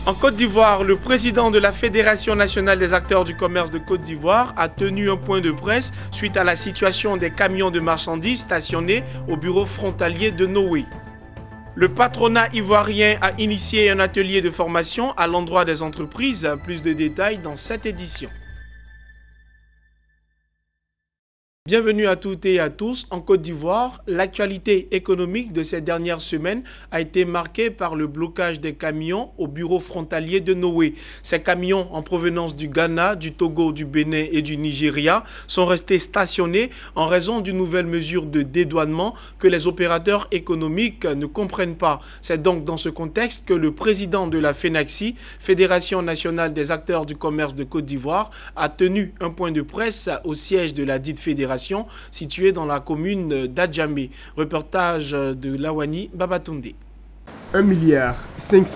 En Côte d'Ivoire, le président de la Fédération nationale des acteurs du commerce de Côte d'Ivoire a tenu un point de presse suite à la situation des camions de marchandises stationnés au bureau frontalier de Noé. Le patronat ivoirien a initié un atelier de formation à l'endroit des entreprises. Plus de détails dans cette édition. Bienvenue à toutes et à tous. En Côte d'Ivoire, l'actualité économique de ces dernières semaines a été marquée par le blocage des camions au bureau frontalier de Noé. Ces camions en provenance du Ghana, du Togo, du Bénin et du Nigeria sont restés stationnés en raison d'une nouvelle mesure de dédouanement que les opérateurs économiques ne comprennent pas. C'est donc dans ce contexte que le président de la FENACSI, Fédération nationale des acteurs du commerce de Côte d'Ivoire, a tenu un point de presse au siège de la dite fédération située dans la commune d'Adjamé. Reportage de Lawani Babatunde. 1,5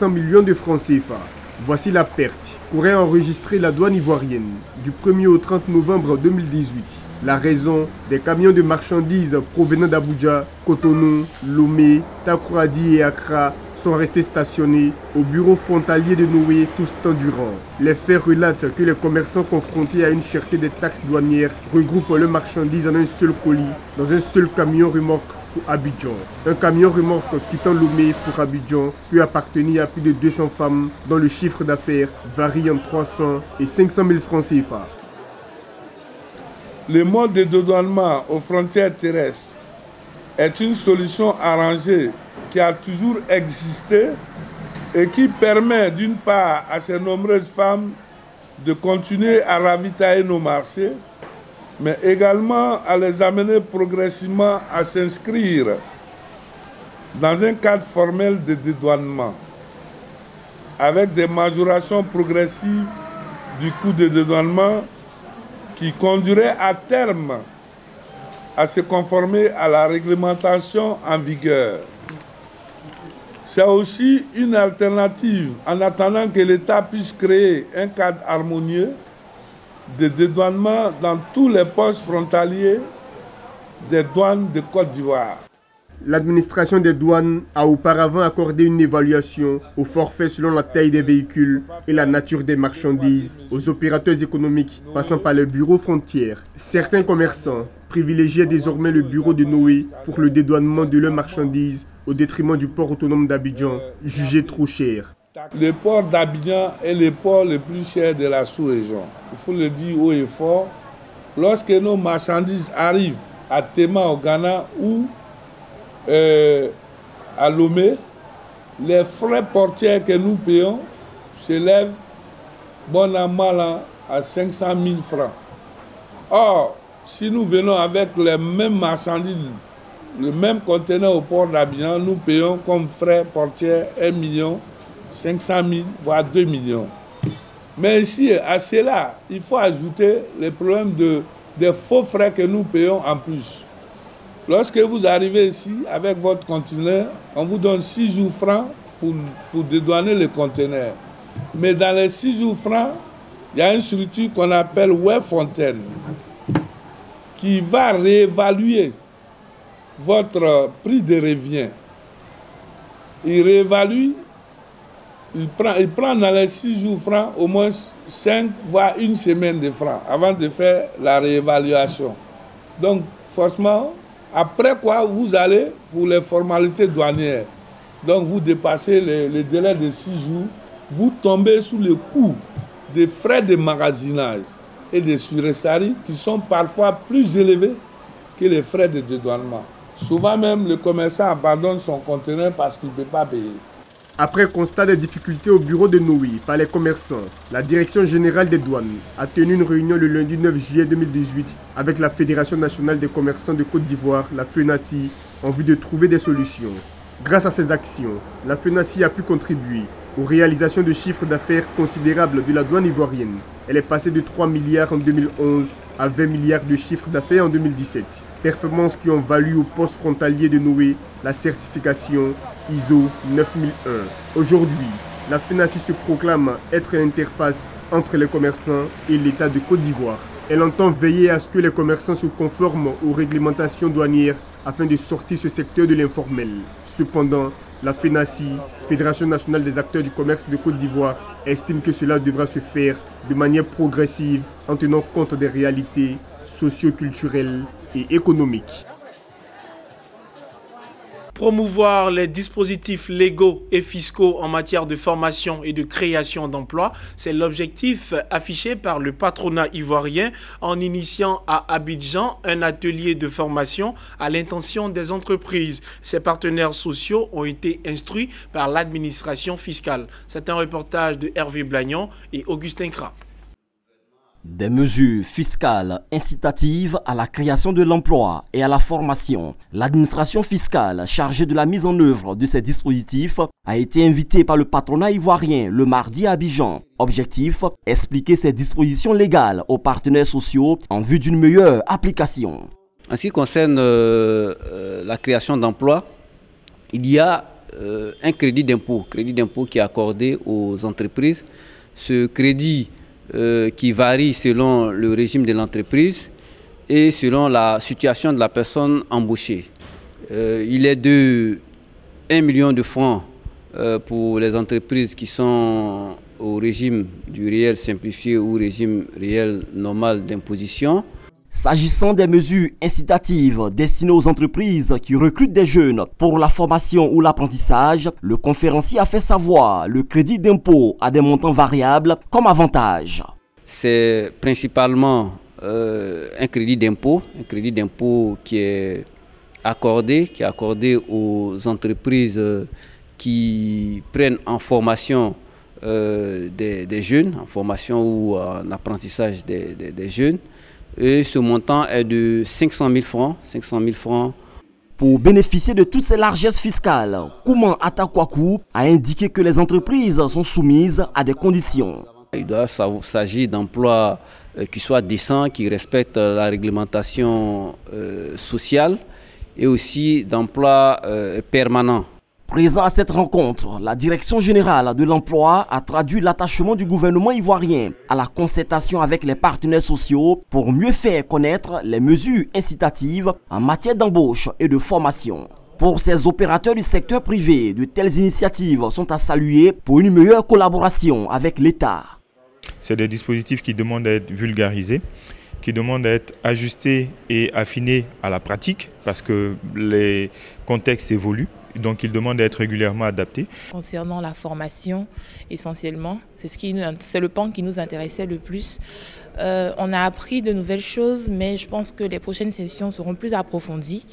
milliard de francs CFA. Voici la perte qu'aurait enregistré la douane ivoirienne du 1er au 30 novembre 2018. La raison, des camions de marchandises provenant d'Abuja, Cotonou, Lomé, Takoradi et Accra sont restés stationnés au bureau frontalier de Noé tout ce temps durant. Les faits relatent que les commerçants confrontés à une cherté des taxes douanières regroupent leurs marchandises en un seul colis dans un seul camion remorque pour Abidjan. Un camion remorque quittant Lomé pour Abidjan peut appartenir à plus de 200 femmes dont le chiffre d'affaires varie entre 300 et 500 000 francs CFA. Le mode de dédouanement aux frontières terrestres est une solution arrangée qui a toujours existé et qui permet d'une part à ces nombreuses femmes de continuer à ravitailler nos marchés, mais également à les amener progressivement à s'inscrire dans un cadre formel de dédouanement avec des majorations progressives du coût de dédouanement qui conduirait à terme à se conformer à la réglementation en vigueur. C'est aussi une alternative en attendant que l'État puisse créer un cadre harmonieux de dédouanement dans tous les postes frontaliers des douanes de Côte d'Ivoire. L'administration des douanes a auparavant accordé une évaluation au forfait selon la taille des véhicules et la nature des marchandises aux opérateurs économiques passant par les bureaux frontières. Certains commerçants privilégiaient désormais le bureau de Noé pour le dédouanement de leurs marchandises au détriment du port autonome d'Abidjan, jugé trop cher. Le port d'Abidjan est le port le plus cher de la sous-région. Il faut le dire haut et fort. Lorsque nos marchandises arrivent à Tema au Ghana ou à Lomé, les frais portiers que nous payons s'élèvent bon an mal an à 500 000 francs. Or, si nous venons avec les mêmes marchandises, le même conteneur au port d'Abidjan, nous payons comme frais portiers 1 500 000, voire 2 millions. Mais ici, à cela, il faut ajouter le problème des faux frais que nous payons en plus. Lorsque vous arrivez ici avec votre conteneur, on vous donne 6 jours francs pour dédouaner le conteneur. Mais dans les 6 jours francs, il y a une structure qu'on appelle Webfontaine qui va réévaluer votre prix de revient. Il réévalue, il prend dans les 6 jours francs au moins 5 voire 1 semaine de francs avant de faire la réévaluation. Donc, forcément, après quoi, vous allez pour les formalités douanières. Donc, vous dépassez le délai de 6 jours, vous tombez sous le coup des frais de magasinage et de surestarie qui sont parfois plus élevés que les frais de dédouanement. Souvent même, le commerçant abandonne son conteneur parce qu'il ne peut pas payer. Après constat des difficultés au bureau de Noé par les commerçants, la Direction générale des douanes a tenu une réunion le lundi 9 juillet 2018 avec la Fédération nationale des commerçants de Côte d'Ivoire, la FENACI, en vue de trouver des solutions. Grâce à ces actions, la FENACI a pu contribuer aux réalisations de chiffres d'affaires considérables de la douane ivoirienne. Elle est passée de 3 milliards en 2011 à 20 milliards de chiffres d'affaires en 2017. Performances qui ont valu au poste frontalier de Noé la certification ISO 9001. Aujourd'hui, la FENACI se proclame être l'interface entre les commerçants et l'État de Côte d'Ivoire. Elle entend veiller à ce que les commerçants se conforment aux réglementations douanières afin de sortir ce secteur de l'informel. Cependant, la FENACI, Fédération nationale des acteurs du commerce de Côte d'Ivoire, estime que cela devra se faire de manière progressive en tenant compte des réalités socio-culturelles et économiques. Promouvoir les dispositifs légaux et fiscaux en matière de formation et de création d'emplois, c'est l'objectif affiché par le patronat ivoirien en initiant à Abidjan un atelier de formation à l'intention des entreprises. Ces partenaires sociaux ont été instruits par l'administration fiscale. C'est un reportage de Hervé Blagnon et Augustin Kra. Des mesures fiscales incitatives à la création de l'emploi et à la formation. L'administration fiscale chargée de la mise en œuvre de ces dispositifs a été invitée par le patronat ivoirien le mardi à Abidjan. Objectif, expliquer ces dispositions légales aux partenaires sociaux en vue d'une meilleure application. En ce qui concerne la création d'emplois, il y a un crédit d'impôt qui est accordé aux entreprises. Ce crédit qui varie selon le régime de l'entreprise et selon la situation de la personne embauchée. Il est de 1 million de francs pour les entreprises qui sont au régime du réel simplifié ou régime réel normal d'imposition. S'agissant des mesures incitatives destinées aux entreprises qui recrutent des jeunes pour la formation ou l'apprentissage, le conférencier a fait savoir le crédit d'impôt à des montants variables comme avantage. C'est principalement un crédit d'impôt qui est accordé aux entreprises qui prennent en formation des jeunes, en formation ou en apprentissage des jeunes. Et ce montant est de 500 000 francs. Pour bénéficier de toutes ces largesses fiscales, Kouman Atakwakou a indiqué que les entreprises sont soumises à des conditions. Il doit s'agir d'emplois qui soient décents, qui respectent la réglementation sociale et aussi d'emplois permanents. Présent à cette rencontre, la Direction générale de l'emploi a traduit l'attachement du gouvernement ivoirien à la concertation avec les partenaires sociaux pour mieux faire connaître les mesures incitatives en matière d'embauche et de formation. Pour ces opérateurs du secteur privé, de telles initiatives sont à saluer pour une meilleure collaboration avec l'État. C'est des dispositifs qui demandent à être vulgarisés, qui demandent à être ajustés et affinés à la pratique parce que les contextes évoluent. Donc, il demande d'être régulièrement adapté. Concernant la formation, essentiellement, c'est le pan qui nous intéressait le plus. On a appris de nouvelles choses, mais je pense que les prochaines sessions seront plus approfondies.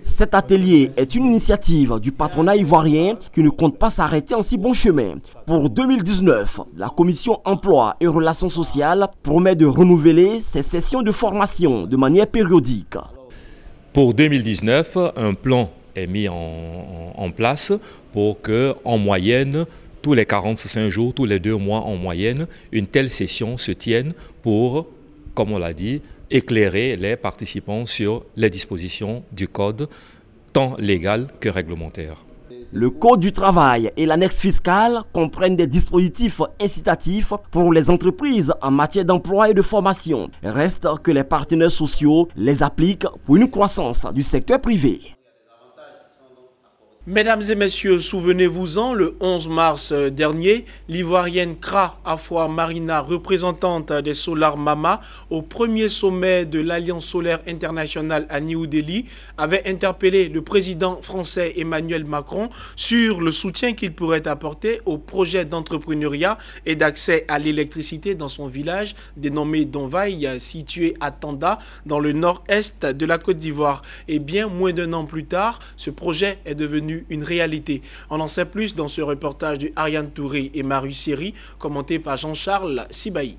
Cet atelier est une initiative du patronat ivoirien qui ne compte pas s'arrêter en si bon chemin. Pour 2019, la Commission Emploi et Relations sociales promet de renouveler ses sessions de formation de manière périodique. Pour 2019, un plan est mis en place pour que, en moyenne, tous les 45 jours, tous les 2 mois en moyenne, une telle session se tienne pour, comme on l'a dit, éclairer les participants sur les dispositions du code, tant légal que réglementaire. Le Code du travail et l'annexe fiscale comprennent des dispositifs incitatifs pour les entreprises en matière d'emploi et de formation. Reste que les partenaires sociaux les appliquent pour une croissance du secteur privé. Mesdames et messieurs, souvenez-vous-en, le 11 mars dernier, l'Ivoirienne Kra Afua Marina, représentante des Solar Mama, au premier sommet de l'Alliance solaire internationale à New Delhi, avait interpellé le président français Emmanuel Macron sur le soutien qu'il pourrait apporter au projet d'entrepreneuriat et d'accès à l'électricité dans son village dénommé Donvaï, situé à Tanda, dans le nord-est de la Côte d'Ivoire. Et bien moins d'1 an plus tard, ce projet est devenu une réalité. On en sait plus dans ce reportage de Ariane Touré et Maru Seri, commenté par Jean-Charles Sibaï.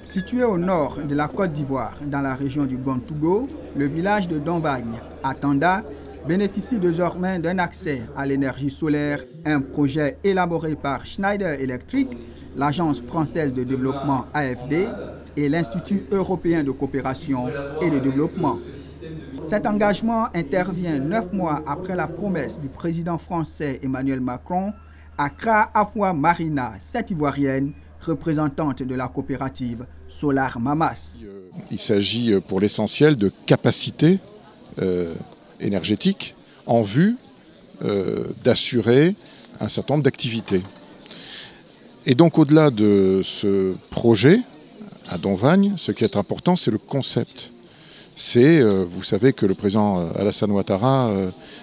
Situé au nord de la Côte d'Ivoire, dans la région du Gontougo, le village de Donvagne, à Tanda, bénéficie désormais d'un accès à l'énergie solaire, un projet élaboré par Schneider Electric, l'Agence française de développement AFD et l'Institut européen de coopération et de développement. Cet engagement intervient 9 mois après la promesse du président français Emmanuel Macron à Kra Afua Marina, cette ivoirienne, représentante de la coopérative Solar Mamas. Il s'agit pour l'essentiel de capacités énergétiques en vue d'assurer un certain nombre d'activités. Et donc au-delà de ce projet à Donvagne, ce qui est important, c'est le concept. C'est, vous savez que le président Alassane Ouattara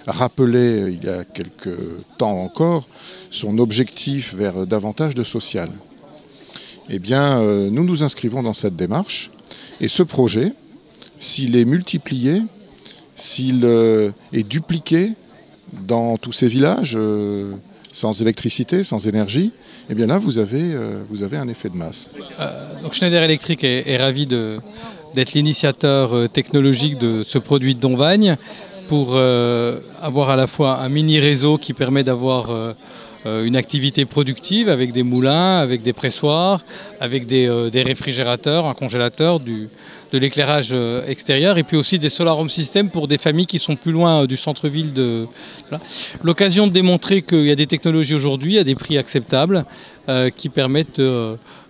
rappelait il y a quelques temps encore son objectif vers davantage de social. Eh bien, nous nous inscrivons dans cette démarche et ce projet, s'il est multiplié, s'il est dupliqué dans tous ces villages, sans électricité, sans énergie, eh bien là, vous avez un effet de masse. Donc Schneider Electric est ravi d'être l'initiateur technologique de ce produit de Donvagne pour avoir à la fois un mini-réseau qui permet d'avoir une activité productive avec des moulins, avec des pressoirs, avec des réfrigérateurs, un congélateur, de l'éclairage extérieur et puis aussi des solar home systems pour des familles qui sont plus loin du centre-ville. Voilà. L'occasion de démontrer qu'il y a des technologies aujourd'hui à des prix acceptables qui permettent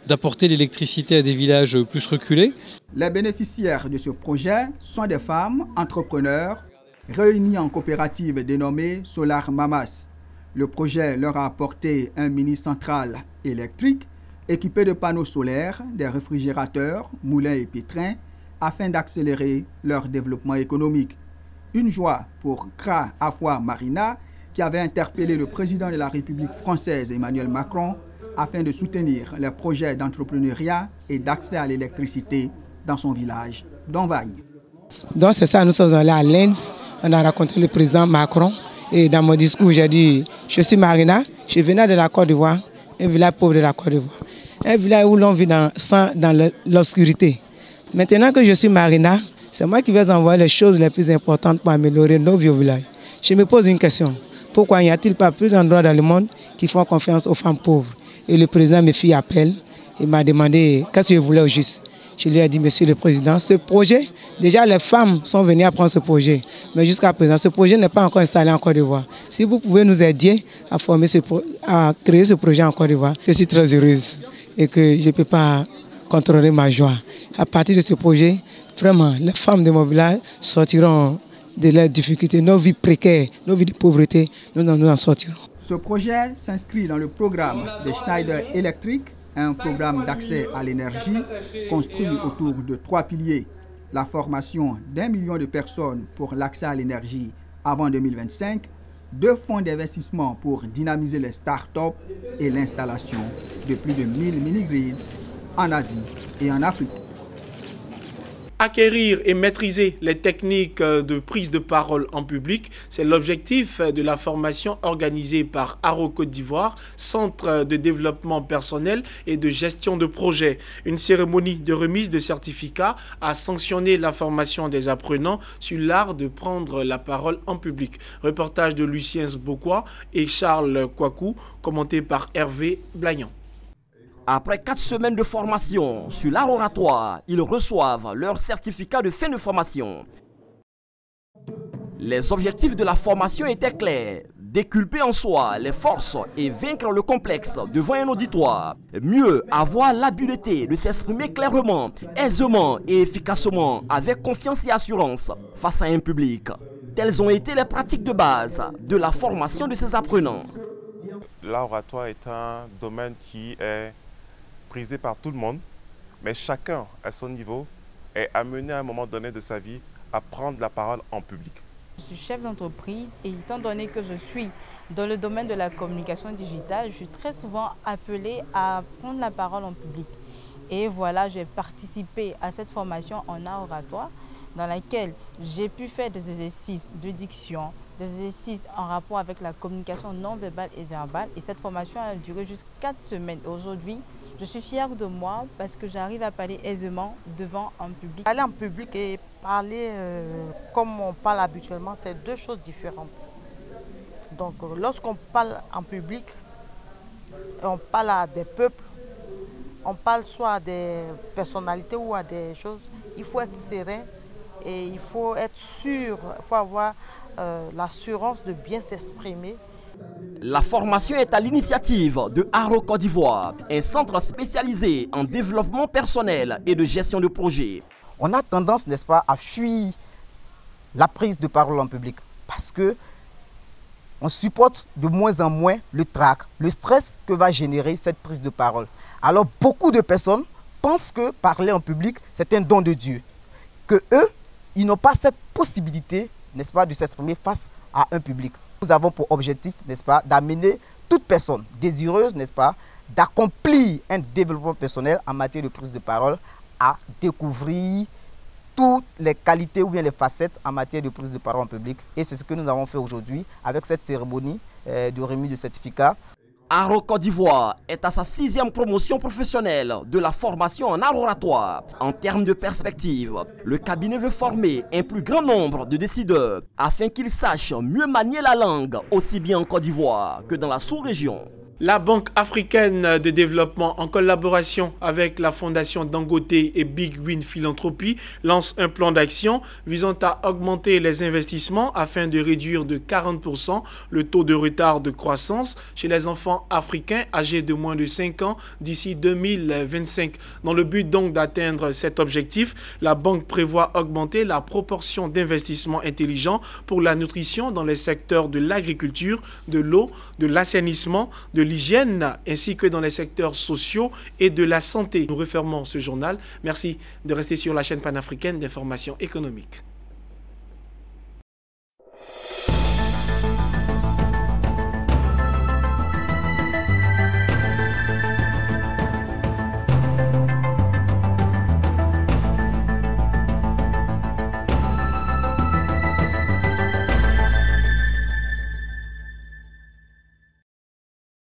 d'apporter l'électricité à des villages plus reculés. Les bénéficiaires de ce projet sont des femmes entrepreneurs réunies en coopérative dénommée Solar Mamas. Le projet leur a apporté un mini-centrale électrique équipé de panneaux solaires, des réfrigérateurs, moulins et pétrins afin d'accélérer leur développement économique. Une joie pour Kra Afua Marina qui avait interpellé le président de la République française Emmanuel Macron afin de soutenir les projets d'entrepreneuriat et d'accès à l'électricité dans son village Donvagne. Donc c'est ça, nous sommes allés à Lens, on a rencontré le président Macron et dans mon discours j'ai dit je suis Marina, je venais de la Côte d'Ivoire, un village pauvre de la Côte d'Ivoire, un village où l'on vit dans l'obscurité. Maintenant que je suis Marina, c'est moi qui vais envoyer les choses les plus importantes pour améliorer nos vieux villages. Je me pose une question, pourquoi n'y a-t-il pas plus d'endroits dans le monde qui font confiance aux femmes pauvres? Et le président me fit appel, il m'a demandé qu'est-ce que je voulais au juste. Je lui ai dit, monsieur le président, ce projet, déjà les femmes sont venues apprendre ce projet. Mais jusqu'à présent, ce projet n'est pas encore installé en Côte d'Ivoire. Si vous pouvez nous aider à créer ce projet en Côte d'Ivoire, je suis très heureuse et que je ne peux pas contrôler ma joie. À partir de ce projet, vraiment, les femmes de mon village sortiront de leurs difficultés, nos vies précaires, nos vies de pauvreté, nous en sortirons. Ce projet s'inscrit dans le programme de Schneider Electric, un programme d'accès à l'énergie construit autour de 3 piliers. La formation d'1 million de personnes pour l'accès à l'énergie avant 2025, 2 fonds d'investissement pour dynamiser les start-up et l'installation de plus de 1000 mini-grids en Asie et en Afrique. Acquérir et maîtriser les techniques de prise de parole en public, c'est l'objectif de la formation organisée par Aro Côte d'Ivoire, Centre de développement personnel et de gestion de projet. Une cérémonie de remise de certificats a sanctionné la formation des apprenants sur l'art de prendre la parole en public. Reportage de Lucien Sbokwa et Charles Kwaku, commenté par Hervé Blagnan. Après 4 semaines de formation sur l'art oratoire, ils reçoivent leur certificat de fin de formation. Les objectifs de la formation étaient clairs. Déculper en soi les forces et vaincre le complexe devant un auditoire. Mieux, avoir l'habileté de s'exprimer clairement, aisément et efficacement, avec confiance et assurance face à un public. Telles ont été les pratiques de base de la formation de ces apprenants. L'art oratoire est un domaine qui est prisé par tout le monde, mais chacun à son niveau est amené à un moment donné de sa vie à prendre la parole en public. Je suis chef d'entreprise et étant donné que je suis dans le domaine de la communication digitale, je suis très souvent appelée à prendre la parole en public. Et voilà, j'ai participé à cette formation en art oratoire dans laquelle j'ai pu faire des exercices de diction, des exercices en rapport avec la communication non verbale et verbale. Et cette formation a duré jusqu'à 4 semaines. Aujourd'hui, je suis fière de moi parce que j'arrive à parler aisément devant un public. Parler en public et parler comme on parle habituellement, c'est 2 choses différentes. Donc lorsqu'on parle en public, on parle à des peuples, on parle soit à des personnalités ou à des choses, il faut être serein et il faut être sûr, il faut avoir l'assurance de bien s'exprimer. La formation est à l'initiative de Haro Côte d'Ivoire, un centre spécialisé en développement personnel et de gestion de projet. On a tendance, n'est-ce pas, à fuir la prise de parole en public parce que on supporte de moins en moins le trac, le stress que va générer cette prise de parole. Alors beaucoup de personnes pensent que parler en public, c'est un don de Dieu. Que eux, ils n'ont pas cette possibilité, n'est-ce pas, de s'exprimer face à un public. Nous avons pour objectif, n'est-ce pas, d'amener toute personne désireuse, n'est-ce pas, d'accomplir un développement personnel en matière de prise de parole, à découvrir toutes les qualités ou bien les facettes en matière de prise de parole en public. Et c'est ce que nous avons fait aujourd'hui avec cette cérémonie de remise de certificat. Haro Côte d'Ivoire est à sa 6e promotion professionnelle de la formation en art oratoire. En termes de perspective, le cabinet veut former un plus grand nombre de décideurs afin qu'ils sachent mieux manier la langue, aussi bien en Côte d'Ivoire que dans la sous-région. La Banque africaine de développement, en collaboration avec la Fondation Dangote et Big Win Philanthropie, lance un plan d'action visant à augmenter les investissements afin de réduire de 40% le taux de retard de croissance chez les enfants africains âgés de moins de 5 ans d'ici 2025. Dans le but donc d'atteindre cet objectif, la banque prévoit augmenter la proportion d'investissements intelligents pour la nutrition dans les secteurs de l'agriculture, de l'eau, de l'assainissement, de l'hygiène ainsi que dans les secteurs sociaux et de la santé. Nous refermons ce journal. Merci de rester sur la chaîne panafricaine d'information économique.